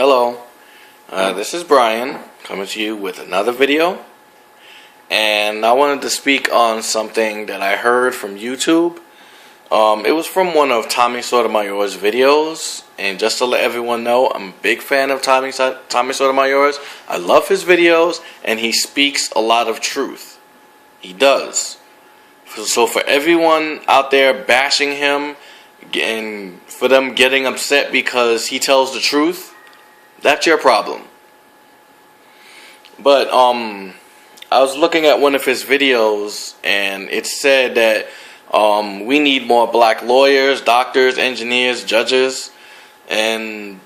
Hello, this is Brian coming to you with another video, and I wanted to speak on something that I heard from YouTube. It was from one of Tommy Sotomayor's videos, and just to let everyone know, I'm a big fan of Tommy Sotomayor's. I love his videos, and he speaks a lot of truth. He does. So for everyone out there bashing him, and for them getting upset because he tells the truth, that's your problem. But I was looking at one of his videos, and it said that we need more black lawyers, doctors, engineers, judges, and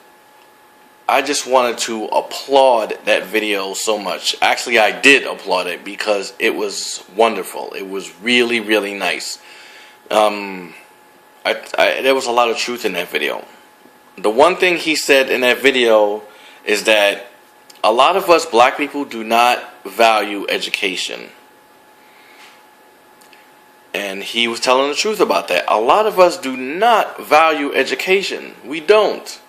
I just wanted to applaud that video so much. Actually, I did applaud it because it was wonderful. It was really, really nice. There was a lot of truth in that video. The one thing he said in that video is that a lot of us black people do not value education. And he was telling the truth about that. A lot of us do not value education. We don't.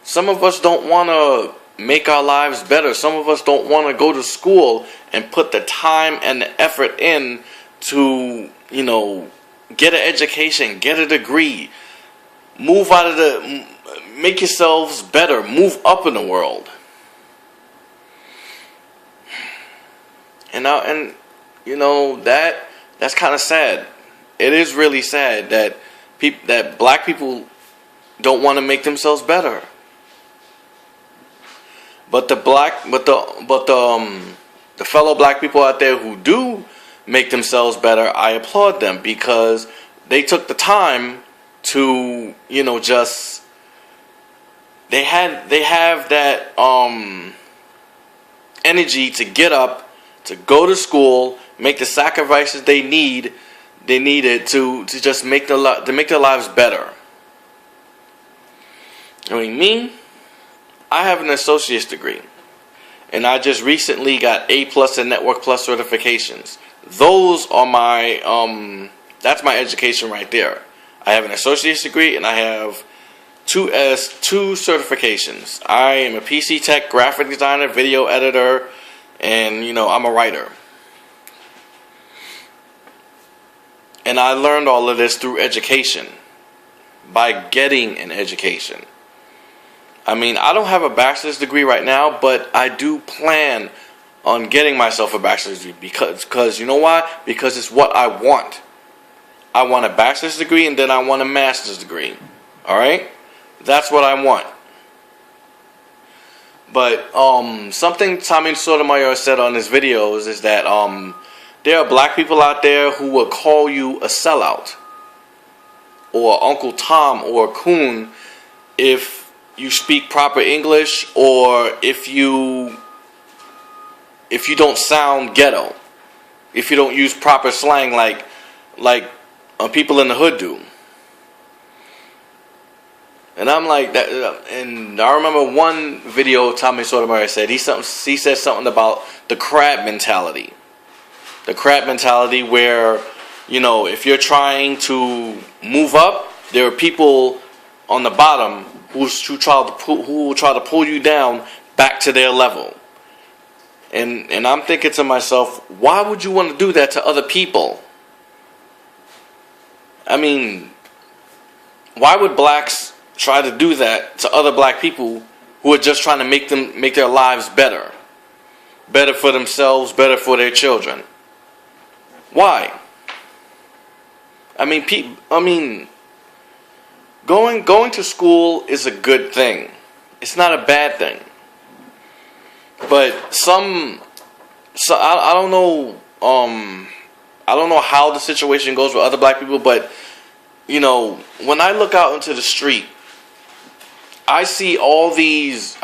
Some of us don't want to make our lives better. Some of us don't want to go to school and put the time and the effort in to, get an education, get a degree, make yourselves better, move up in the world. And that's kind of sad. It is really sad that that black people don't want to make themselves better. But the fellow black people out there who do make themselves better, I applaud them because they took the time to, they have that energy to get up, to go to school, make the sacrifices they needed to just make their lives better. I have an associate's degree, and I just recently got A+ and Network Plus certifications. Those are that's my education right there. I have an associate's degree, and I have two certifications. I am a PC tech, graphic designer, video editor, and I'm a writer. And I learned all of this through education, by getting an education. I don't have a bachelor's degree right now, but I do plan on getting myself a bachelor's degree because you know why? Because it's what I want. I want a bachelor's degree, and then I want a master's degree. Alright? That's what I want. But something Tommy Sotomayor said on his videos is that there are black people out there who will call you a sellout, or Uncle Tom, or Coon, if you speak proper English, or if you don't sound ghetto, if you don't use proper slang like people in the hood do. And I'm like that. And I remember one video Tommy Sotomayor said he said something about the crab mentality. The crab mentality where, if you're trying to move up, there are people on the bottom who will try to pull you down back to their level. And I'm thinking to myself, why would you want to do that to other people? Why would blacks try to do that to other black people who are just trying to make their lives better for themselves, better for their children? Why? Going to school is a good thing. It's not a bad thing. But I don't know. I don't know how the situation goes with other black people, but when I look out into the street, I see all these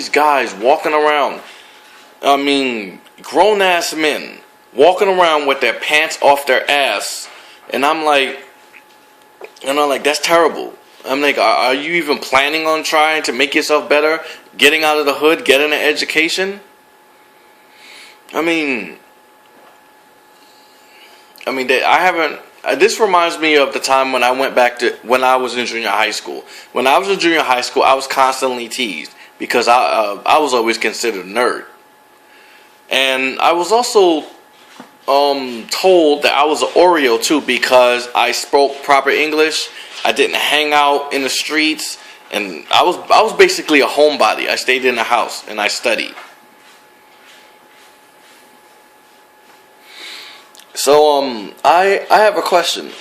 guys walking around. Grown ass men walking around with their pants off their ass, and I'm like, that's terrible. I'm like, are you even planning on trying to make yourself better, getting out of the hood, getting an education? This reminds me of the time when I was in junior high school. When I was in junior high school, I was constantly teased because I was always considered a nerd. And I was also told that I was an Oreo too because I spoke proper English. I didn't hang out in the streets, and I was basically a homebody. I stayed in the house and I studied. So I have a question.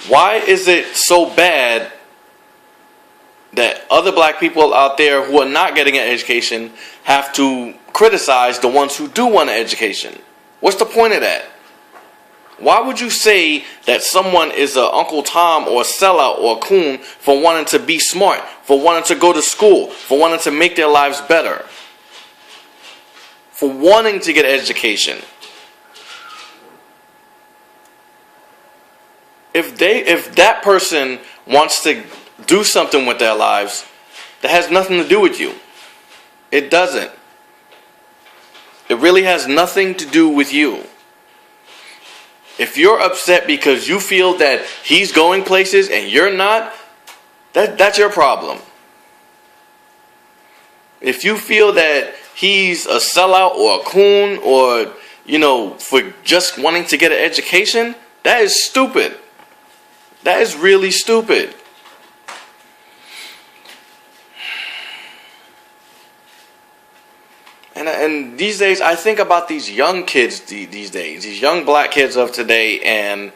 Why is it so bad that other black people out there who are not getting an education have to criticize the ones who do want an education? What's the point of that? Why would you say that someone is a Uncle Tom or a sellout or a coon for wanting to be smart, for wanting to go to school, for wanting to make their lives better, for wanting to get an education? If that person wants to do something with their lives, that has nothing to do with you. It doesn't. It really has nothing to do with you. If you're upset because you feel that he's going places and you're not, that's your problem. If you feel that he's a sellout or a coon or, for just wanting to get an education, that is stupid. That is really stupid. And these days, I think about these young kids these days, these young black kids of today, and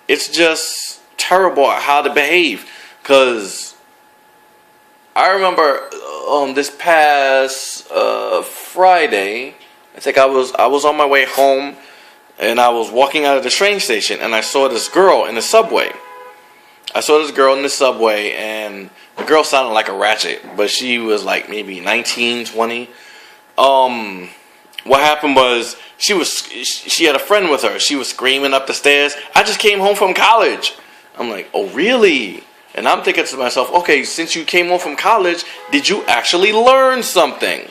it's just terrible how to behave. Because I remember this past Friday, I think I was on my way home, and I was walking out of the train station, and I saw this girl in the subway. And the girl sounded like a ratchet, but she was like maybe 19, 20. What happened was she had a friend with her. She was screaming up the stairs, "I just came home from college." I'm like, "Oh, really?" And I'm thinking to myself, okay, since you came home from college, did you actually learn something?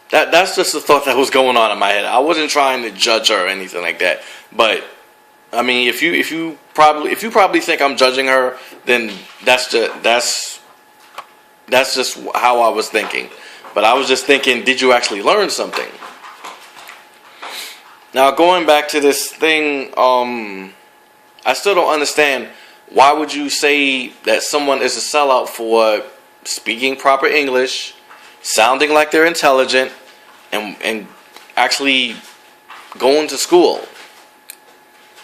That's just the thought that was going on in my head. I wasn't trying to judge her or anything like that. But I mean, if you probably think I'm judging her, then that's just how I was thinking. But I was just thinking, did you actually learn something? Now, going back to this thing, I still don't understand. Why would you say that someone is a sellout for speaking proper English, sounding like they're intelligent, and actually going to school?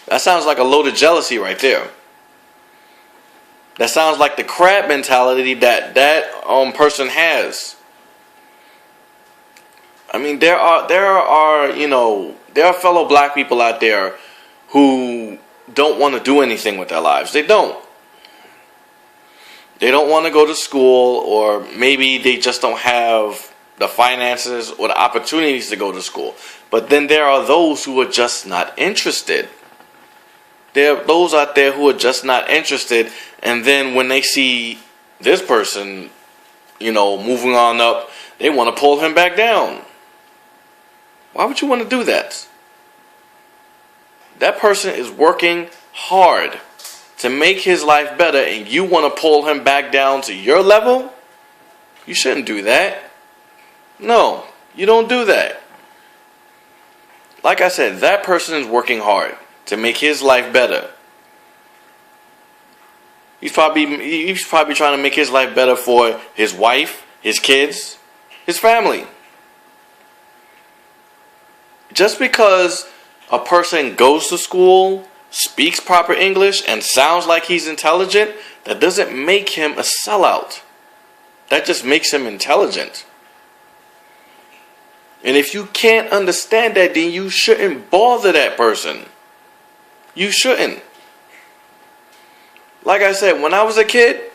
That sounds like a load of jealousy right there. That sounds like the crab mentality that person has. I mean, there are fellow black people out there who don't want to do anything with their lives. They don't. They don't want to go to school, or maybe they just don't have the finances or the opportunities to go to school. But then there are those who are just not interested. There are those out there who are just not interested, and then when they see this person, moving on up, they want to pull him back down. Why would you want to do that? That person is working hard to make his life better, and you want to pull him back down to your level? You shouldn't do that. No, you don't do that. Like I said, that person is working hard to make his life better. He's probably trying to make his life better for his wife, his kids, his family. Just because a person goes to school, speaks proper English, and sounds like he's intelligent, that doesn't make him a sellout. That just makes him intelligent. And if you can't understand that, then you shouldn't bother that person. You shouldn't. Like I said, when I was a kid,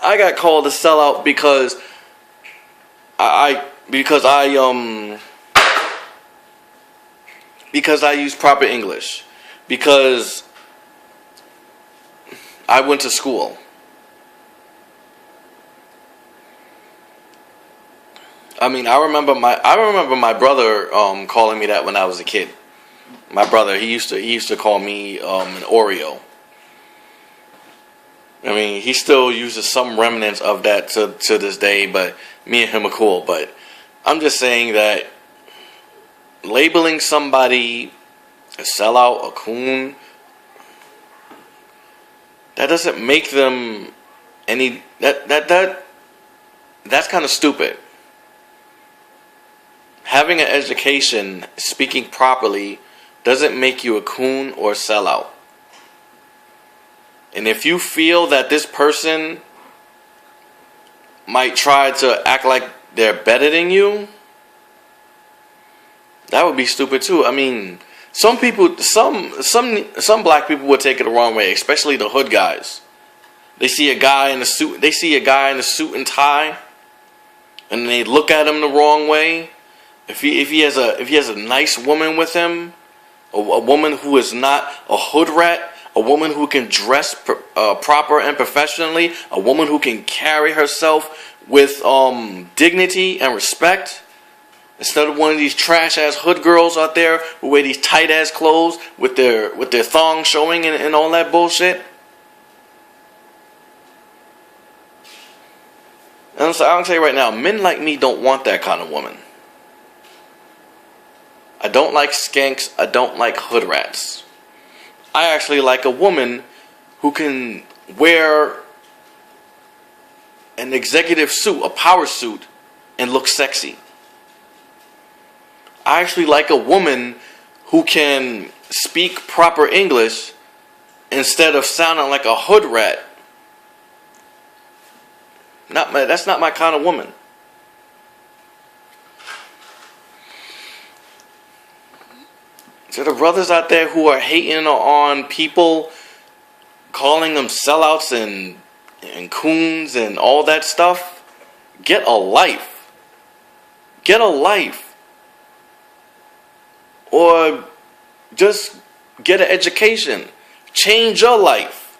I got called a sellout because I use proper English. Because I went to school. I mean, I remember my brother calling me that when I was a kid. My brother, he used to call me an Oreo. I mean, he still uses some remnants of that to this day, but me and him are cool. But I'm just saying that labeling somebody a sellout, a coon, that doesn't make them any. That's kind of stupid. Having an education, speaking properly, doesn't make you a coon or a sellout. And if you feel that this person might try to act like they're better than you, that would be stupid too. I mean, some people, some black people would take it the wrong way, especially the hood guys. They see a guy in a suit. They see a guy in a suit and tie, and they look at him the wrong way. If he has a nice woman with him, a woman who is not a hood rat, a woman who can dress proper and professionally, a woman who can carry herself with dignity and respect, instead of one of these trash ass hood girls out there who wear these tight ass clothes with their thong showing and all that bullshit. And so I'll tell you right now, men like me don't want that kind of woman. I don't like skanks. I don't like hood rats. I actually like a woman who can wear an executive suit, a power suit, and look sexy. I actually like a woman who can speak proper English instead of sounding like a hood rat. That's not my kind of woman. So the brothers out there who are hating on people, calling them sellouts and coons and all that stuff, get a life. Get a life. Or just get an education. Change your life.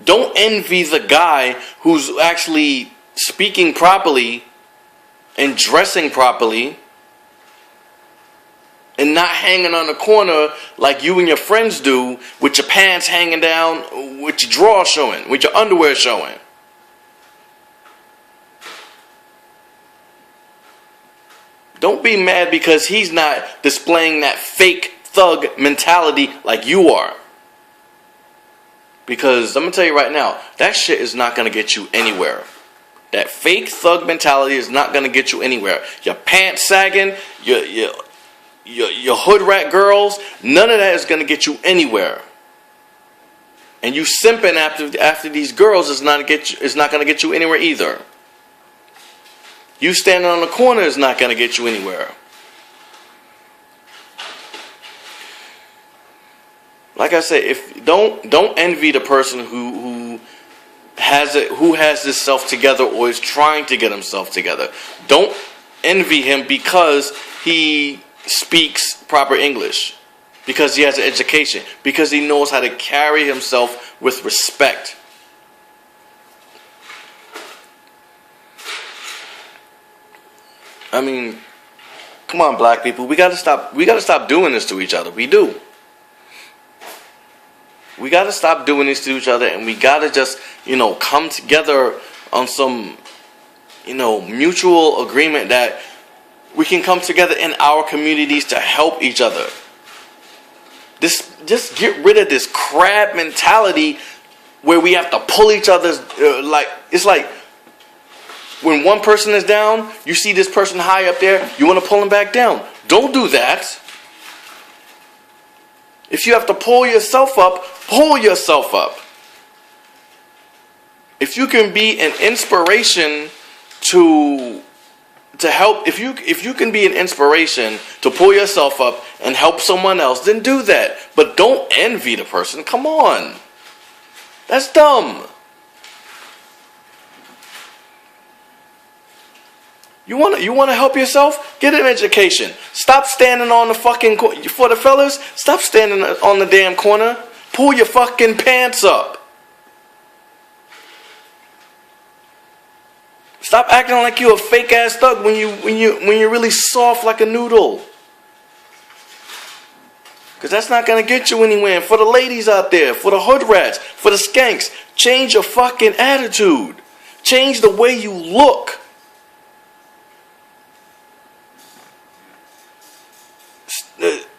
Don't envy the guy who's actually speaking properly and dressing properly and not hanging on the corner like you and your friends do with your pants hanging down, with your drawers showing, with your underwear showing. Don't be mad because he's not displaying that fake thug mentality like you are. Because I'm going to tell you right now, that shit is not going to get you anywhere. That fake thug mentality is not going to get you anywhere. Your pants sagging, your hood rat girls, none of that is going to get you anywhere. And you simping after these girls is not going to get you anywhere either. You standing on the corner is not going to get you anywhere. Like I said, don't envy the person who has this self together or is trying to get himself together. Don't envy him because he speaks proper English, because he has an education, because he knows how to carry himself with respect. I mean, come on, black people, we gotta stop doing this to each other. We do. We gotta stop doing this to each other, and we gotta just, come together on some, mutual agreement that we can come together in our communities to help each other. Just get rid of this crab mentality where we have to pull each other's, it's like when one person is down, you see this person high up there, you want to pull him back down. Don't do that. If you have to pull yourself up, pull yourself up. If you can be an inspiration to help, if you can be an inspiration to pull yourself up and help someone else, then do that. But don't envy the person. Come on. That's dumb. You want to help yourself? Get an education. Stop standing on the fucking for the fellas. Stop standing on the damn corner. Pull your fucking pants up. Stop acting like you're a fake ass thug when you're really soft like a noodle. Because that's not going to get you anywhere. And for the ladies out there, for the hood rats, for the skanks, change your fucking attitude. Change the way you look.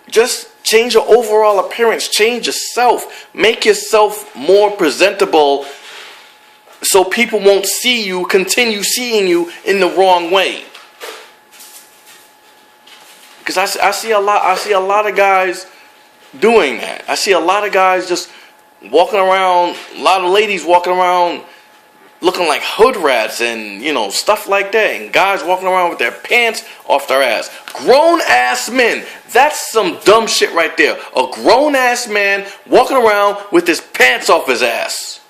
Just change your overall appearance. Change yourself. Make yourself more presentable so people won't see you, continue seeing you in the wrong way. Because I see a lot of guys doing that. I see a lot of guys just walking around, a lot of ladies walking around looking like hood rats and, stuff like that. And guys walking around with their pants off their ass. Grown ass men. That's some dumb shit right there. A grown ass man walking around with his pants off his ass.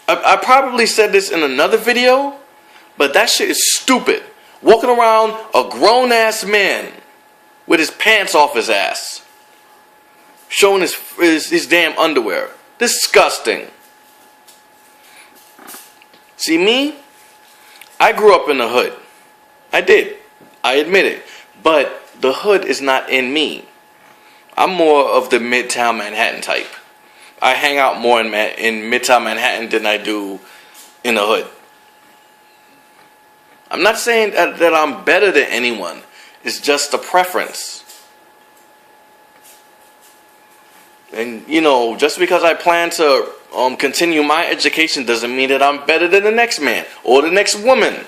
I probably said this in another video, but that shit is stupid. Walking around a grown ass man with his pants off his ass. Showing his damn underwear. Disgusting. See me? I grew up in the hood. I did. I admit it. But the hood is not in me. I'm more of the Midtown Manhattan type. I hang out more in Midtown Manhattan than I do in the hood. I'm not saying that I'm better than anyone. It's just a preference. And, just because I plan to continue my education doesn't mean that I'm better than the next man or the next woman.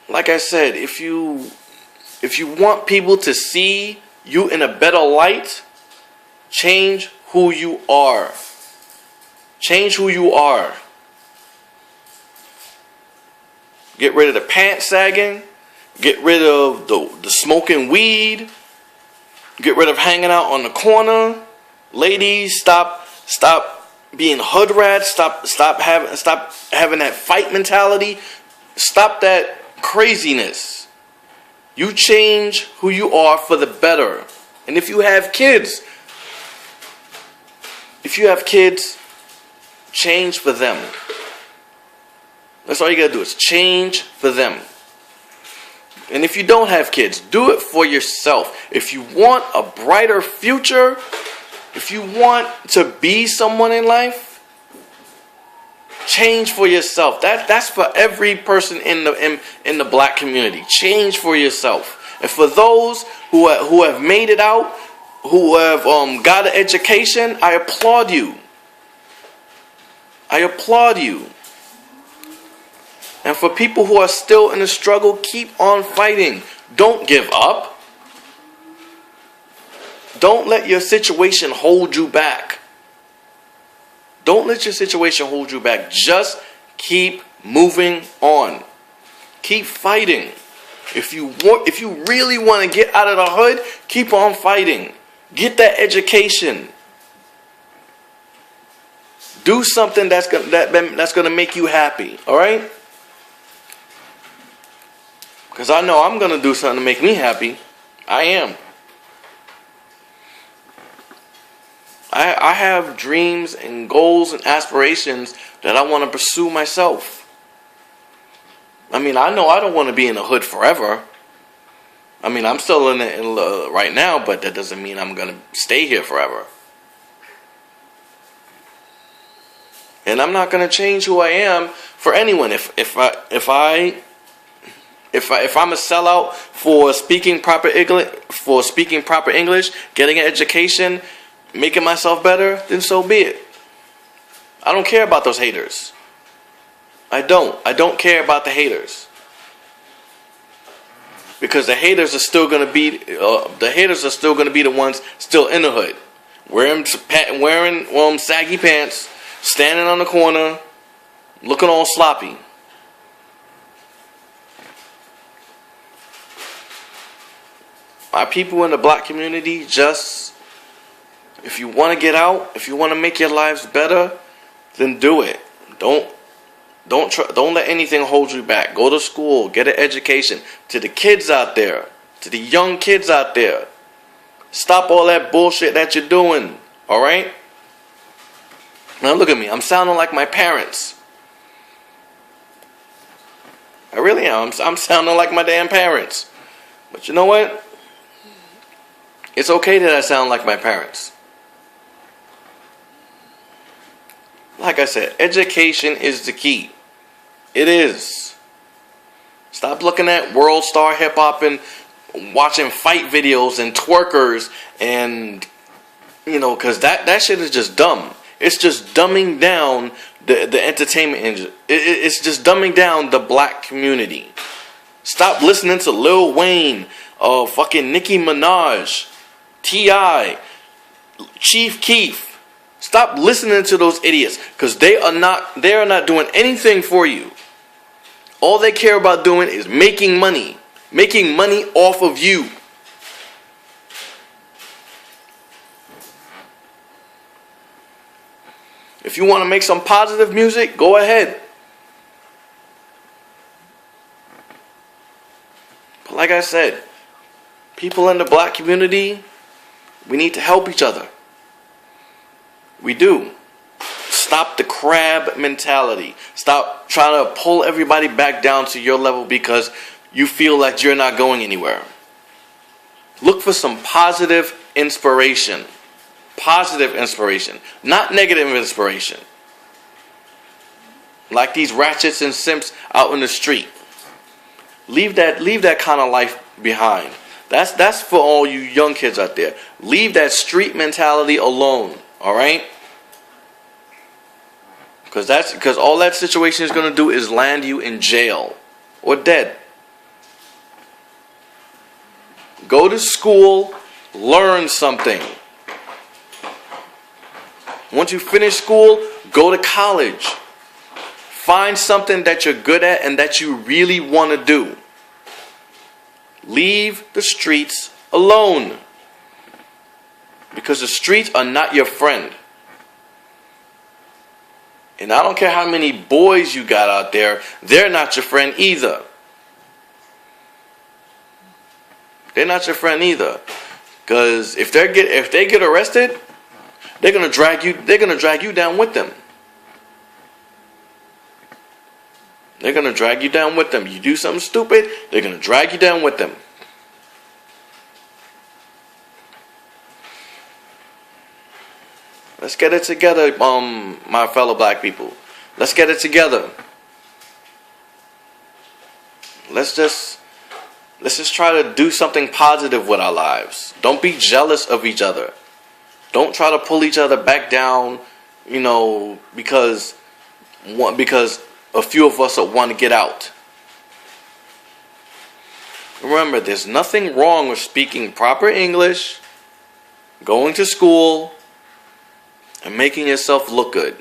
Like I said, if you want people to see you in a better light, change who you are. Change who you are. Get rid of the pants sagging. Get rid of the smoking weed. Get rid of hanging out on the corner. Ladies, stop being hood rats. Stop having that fight mentality. Stop that craziness. You change who you are for the better. And if you have kids, change for them. That's all you gotta do is change for them. And if you don't have kids, do it for yourself. If you want a brighter future, if you want to be someone in life, change for yourself. That's for every person in the black community. Change for yourself. And for those who have made it out, who have got an education, I applaud you. I applaud you. And for people who are still in the struggle, keep on fighting. Don't give up. Don't let your situation hold you back. Don't let your situation hold you back. Just keep moving on. Keep fighting. If you really want to get out of the hood, keep on fighting. Get that education. Do something that's gonna make you happy. All right? Because I know I'm going to do something to make me happy. I am. I have dreams and goals and aspirations that I want to pursue myself. I mean, I know I don't want to be in the hood forever. I mean, I'm still in it right now, but that doesn't mean I'm going to stay here forever. And I'm not going to change who I am for anyone. If I'm a sellout for speaking proper English, getting an education, making myself better, then so be it. I don't care about those haters. I don't care about the haters. Because the haters are still going to be the ones still in the hood, wearing saggy pants, standing on the corner, looking all sloppy. Our people in the black community, if you want to get out, if you want to make your lives better, then do it. Don't let anything hold you back. Go to school, get an education. To the kids out there, to the young kids out there, stop all that bullshit that you're doing. All right? Now look at me. I'm sounding like my parents. I really am. I'm sounding like my damn parents. But you know what? It's okay that I sound like my parents. Like I said, education is the key. It is. Stop looking at World Star Hip Hop and watching fight videos and twerkers and, because that shit is just dumb. It's just dumbing down the entertainment industry. It's just dumbing down the black community. Stop listening to Lil Wayne, fucking Nicki Minaj, T.I., Chief Keef. Stop listening to those idiots, because they are not doing anything for you. All they care about doing is making money off of you. If you want to make some positive music, go ahead. But like I said, people in the black community, we need to help each other. We do. Stop the crab mentality. Stop trying to pull everybody back down to your level because you feel like you're not going anywhere. Look for some positive inspiration. Positive inspiration, not negative inspiration. Like these ratchets and simps out in the street. Leave that kind of life behind. That's for all you young kids out there. Leave that street mentality alone. All right? Because all that situation is going to do is land you in jail or dead. Go to school, learn something. Once you finish school, go to college. Find something that you're good at and that you really want to do. Leave the streets alone. Because the streets are not your friend. And I don't care how many boys you got out there, they're not your friend either. They're not your friend either. Because if they get arrested, they're gonna drag you down with them. They're gonna drag you down with them. You do something stupid, they're gonna drag you down with them. Let's get it together, my fellow black people. Let's get it together. Let's just try to do something positive with our lives. Don't be jealous of each other. Don't try to pull each other back down, because a few of us want to get out. Remember, there's nothing wrong with speaking proper English, going to school, and making yourself look good.